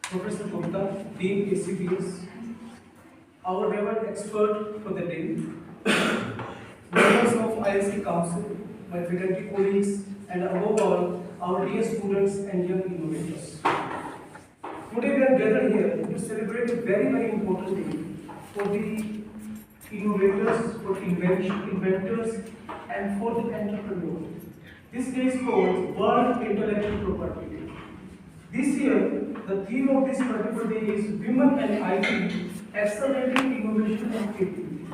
Professor Gupta, Dean ACBS, our relevant expert for the day, members of IIC Council, my faculty colleagues, and above all, our dear students and young innovators. Today we are gathered here to celebrate a very important day for the innovators, for inventors, and for the entrepreneurs. This day is called World Intellectual Property Day. This year, the theme of this particular day is Women and IT, Accelerating Innovation and Creativity.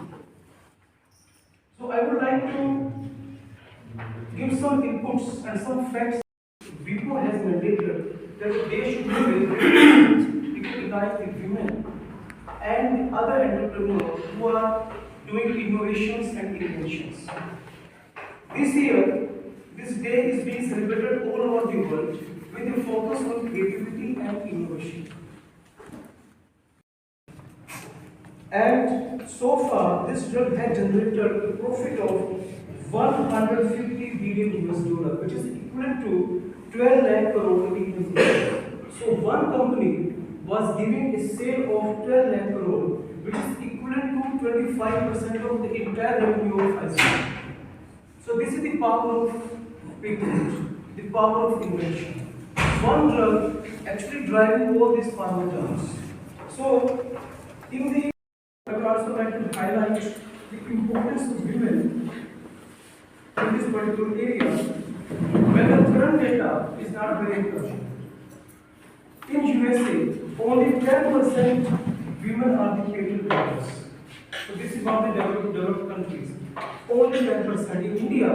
So I would like to give some inputs and some facts. WIPO has mandated that the day should be celebrated to unite the women and the other entrepreneurs who are doing innovations and inventions. This year, this day is being celebrated all over the world with a focus on creativity and innovation. And so far, this drug has generated a profit of 150 billion US dollar, which is equivalent to 12 lakh crore in India. So one company was giving a sale of 12 lakh crore, which is equivalent to 25% of the entire revenue of IIC. So this is the power of patent, the power of invention. One drug actually driving all these pharma drugs. So I would also like to highlight the importance of women in this particular area, when the current data is not very encouraging. In USA, only 10% women are the patent holders. So this is one of the developed countries. Only 10%. In India,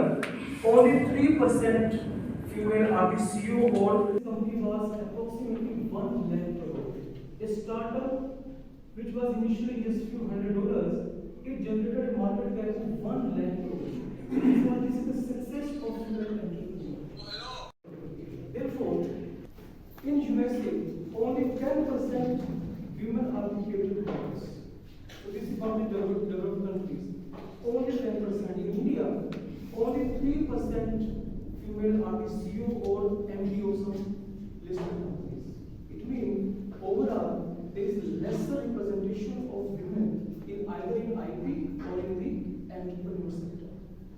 only 3% female are the CEO or the company was approximately 1 lakh crore. A startup which was initially just few $100, it generated a market cap of 1 lakh crore. So this is the success of female entrepreneurs. Therefore, in USA, only 10% women are the patent holders. So this is one of the developed countries. Only 10%. In India, only 3% female are the CEO or MD of some listed companies. It means overall there is lesser representation of women in either in IP or in the entrepreneur sector.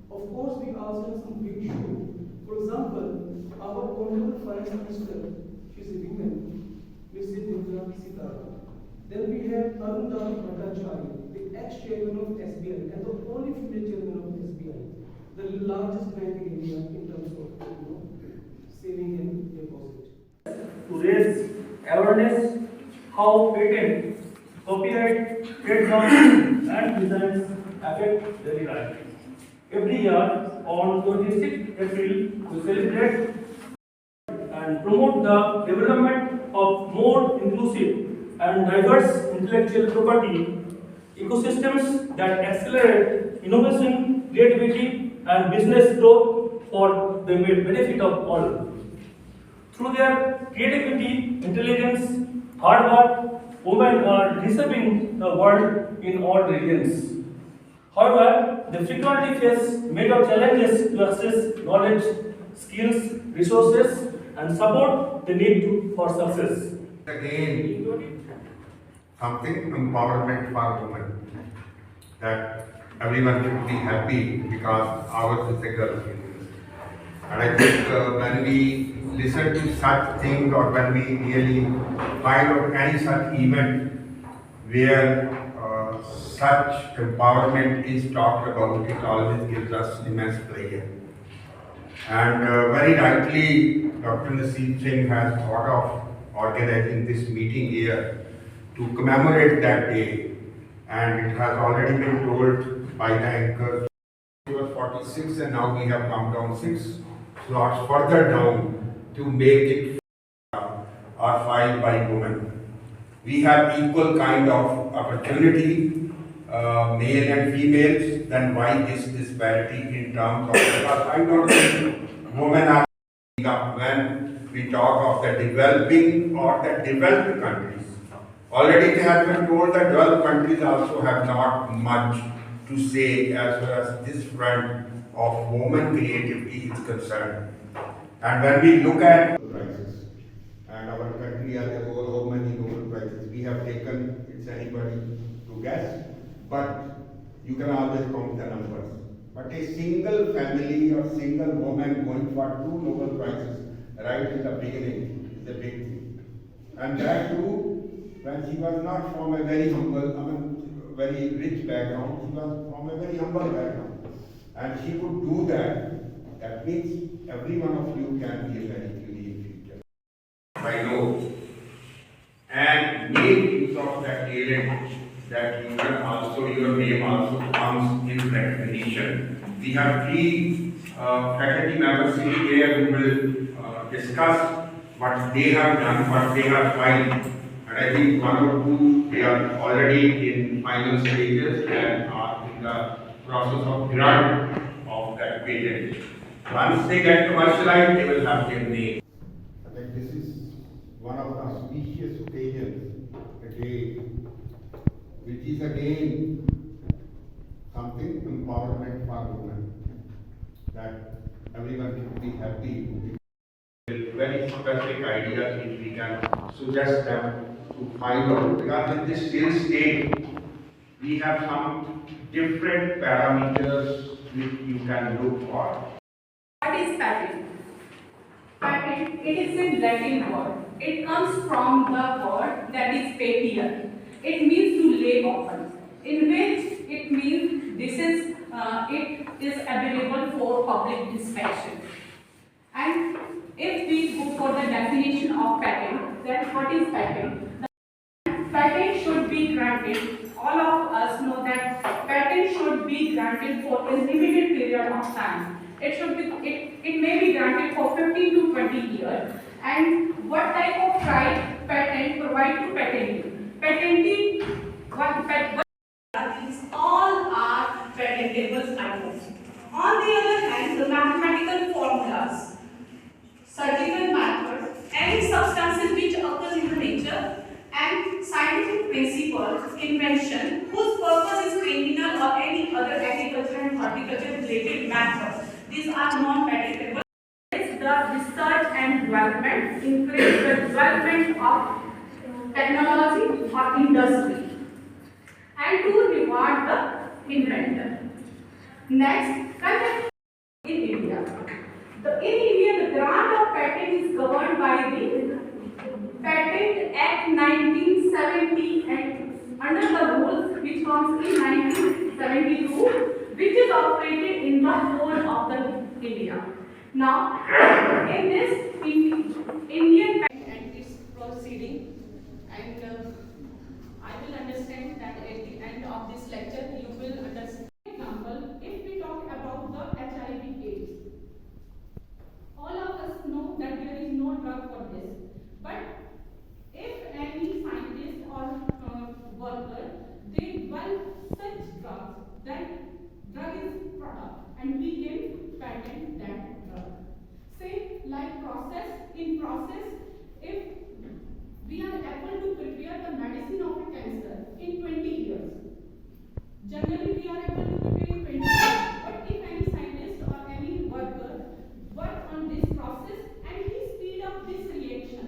Of course, we also have some big show. For example, our honorable finance minister, she is a woman, Mrs. Neelam Thakur. Then we have Arundhati Bhattacharya, the ex-chairman of SBI and the only female chairman of SBI, the largest bank in India in terms of saving and deposit. To raise awareness how patent, copyright, trademarks and designs affect daily life. Every year on 26th April, we celebrate and promote the development of more inclusive and diverse intellectual property ecosystems that accelerate innovation, creativity, and business growth for the benefit of all. Through their creativity, intelligence, hard work, women are reshaping the world in all regions. However, they frequently face major challenges to access knowledge, skills, resources, and support they need for success. Again, something empowerment for women, that everyone should be happy because ours is a girl. And I think when we listen to such things or when we really find out any such event where such empowerment is talked about, it always gives us immense pleasure. And very rightly, Dr. Nasib Singh has thought of organizing this meeting here to commemorate that day, and it has already been told by the anchor. It was 46 and now we have come down 6 slots further down to make it are filed by women. We have equal kind of opportunity, male and females, then why this disparity in terms of, because I don't think women are when we talk of the developing or the developed countries. Already it has been told that developed countries also have not much to say as far as this front of women creativity is concerned. And when we look at crisis and our country as a whole, how many Prize. We have taken, it's anybody to guess, but you can always count the numbers. But a single family or single woman going for 2 Nobel Prizes right in the beginning is a big thing. And that too, when she was not from a very humble, very rich background, she was from a very humble background. And she could do that. That means every one of you can be a very unique future. I know. And make use of that talent that you can also, your name also comes in recognition. We have 3 faculty members sitting here who will discuss what they have done, what they have filed. And I think 1 or 2, they are already in final stages and are in the process of grant of that patent. Once they get commercialized, they will have their name. I think this is one of the auspicious occasions, a day, which is again something empowerment for women, that everyone should be happy. Very specific ideas which we can suggest them to find out, because in this still state, we have some different parameters which you can look for. What is patent? Patent, it is a Latin word. It comes from the word that is patio. It means to lay open, in which it means it is available for public inspection. And if we go for the definition of patent, then what is patent? Patent should be granted. All of us know that patent should be granted for a limited period of time. It may be granted for 15 to 20 years. And what type of right patent provide to patentee? Patentee, these all are patentable items. On the other hand, the mathematical formulas, surgical methods, any substances which occurs in the nature, and scientific principles, invention, whose purpose is criminal or any other agriculture and horticulture related method. These are non-patentable. It's the research and development, encourage the development of technology or industry, and to reward the inventor. Next, patent in India. In India, the grant of patent is governed by the Patent Act 1970 and under the rules which comes in 1972, which is operated in the whole of the India. Now, in this Indian patent and its proceeding, and I will understand that at the end of this lecture you will understand. For example, if we talk about the HIV/AIDS, all of us know that there is no drug for this, but if any scientist or worker they develop such drugs, that drug is product and we can patent that drug. Say like in process, if we are able to prepare the medicine of a cancer in 20 years, generally we are able to prepare in 20 years, but if any scientist or any worker work on this process and he speed up this reaction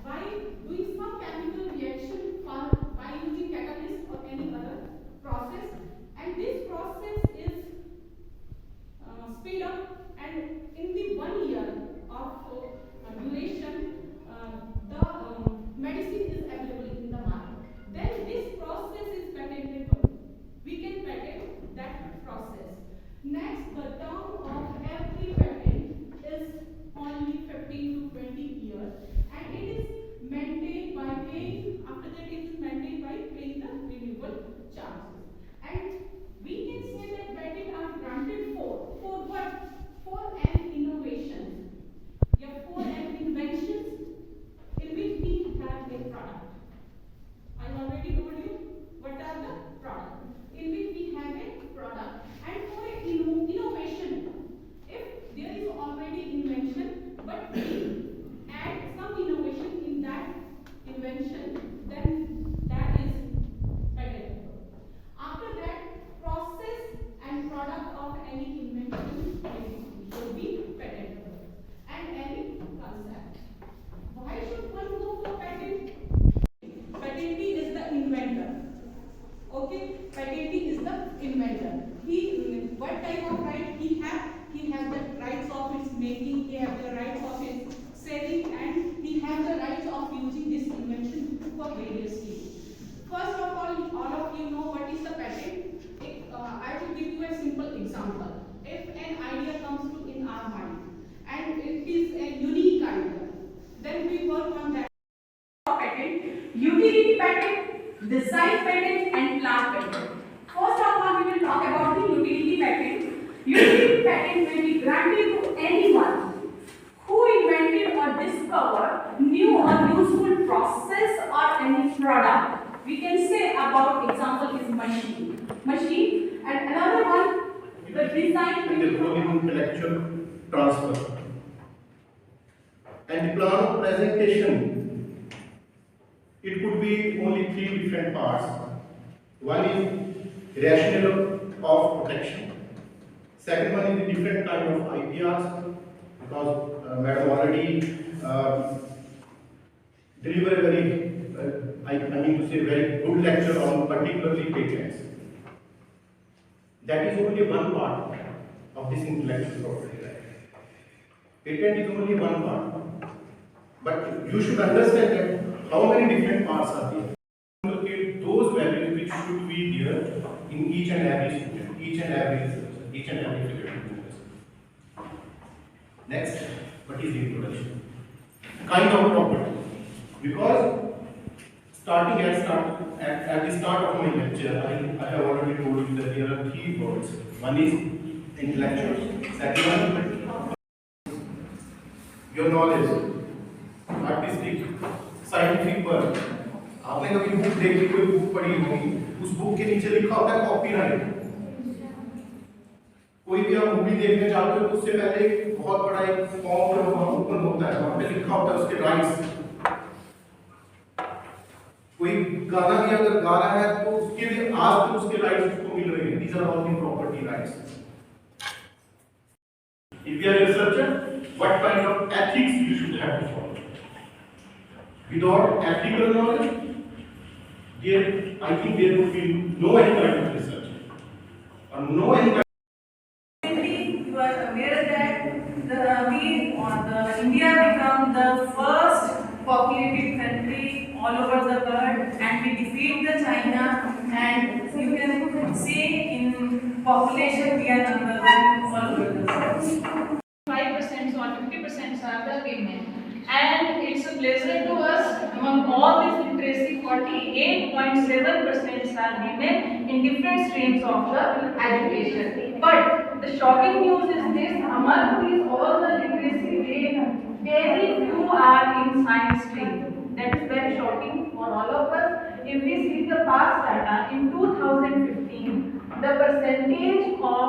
by doing some chemical reaction or by using catalyst or any other process, and this process is speed up, and in the 1 year of duration utility patent, design patent, and plant patent. First of all, we will talk about the utility patent. Utility patent may be granted to anyone who invented or discovered new or useful process or any product. We can say about example is machine, and another one the design and the whole intellectual transfer. And the plan of presentation, it could be only three different parts. One is rationale of protection. Second one is the different kind of IPRs, because Madam already delivered a very, I mean to say, very good lecture on particularly patents. That is only one part of this intellectual property right. Patent is only one part. But you should understand that how many different parts are there. Locate those values which should be there in each and every student, each and every faculty. Next, what is the introduction? Kind of property. Because starting at the start of my lecture, I have already told you that there are three words. One is intellectual, second one your knowledge, artistic, scientific work. आपने कभी book देखी, कोई book पढ़ी होगी, उस book के नीचे लिखा होता है कॉपीराइट। कोई भी आप मूवी देखने जाते हो तो उससे पहले एक बहुत बड़ा एक फॉर्म ओपन होता है, वहाँ पे लिखा होता है उसके राइट्स। कोई गाना भी अगर गा रहा है तो उसके लिए आज तक उसके राइट्स उसको मिल रहे हैं। These are all the property rights. If you are a researcher, what kind of ethics you should have to follow? Without ethical knowledge, I think there would be no any kind of research or no any kind. You are aware that India became the first populated country all over the world, and we defeat the China, and you can see in population we are number one all over the world. 5% or 50% are the women. And it's a pleasure to us, among all this literacy, 48.7% are women in different streams of the education. But the shocking news is this: among these all the literacy rate, very few are in science stream. That is very shocking for all of us. If we see the past data, in 2015, the percentage of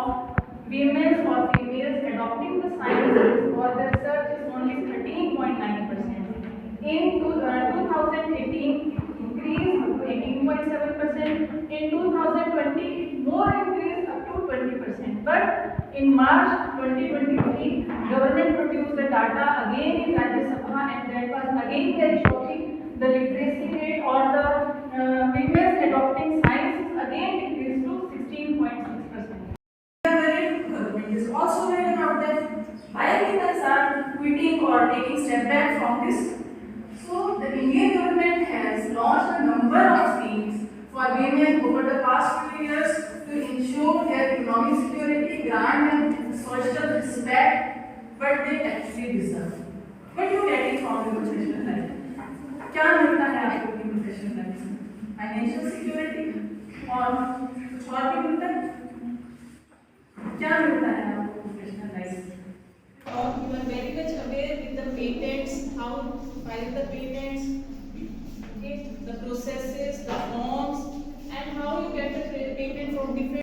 women or females adopting the sciences for their research is only 13.9%. In 2018, increased to 18.7%. In 2020, more increased up to 20%. But in March 2023, government produced the data again in Rajya Sabha, and that was again very shocking. The literacy rate or the women adopting science is again increased to 16.6%. Government is also aware about that. Why women are quitting or taking step back from this? So the Indian government has launched a number of schemes for women over the past few years to ensure their economic security, grant and social respect, but they actually deserve. What you getting from the professional life? क्या मिलता है आपको अपनी professional life में? Financial security और कुछ और भी मिलता है? क्या मिलता है आपको प्रोफेशनल लाइफ में? You are very much aware with the patents, how to file the patents, okay, the processes, the forms, and how you get the patent from different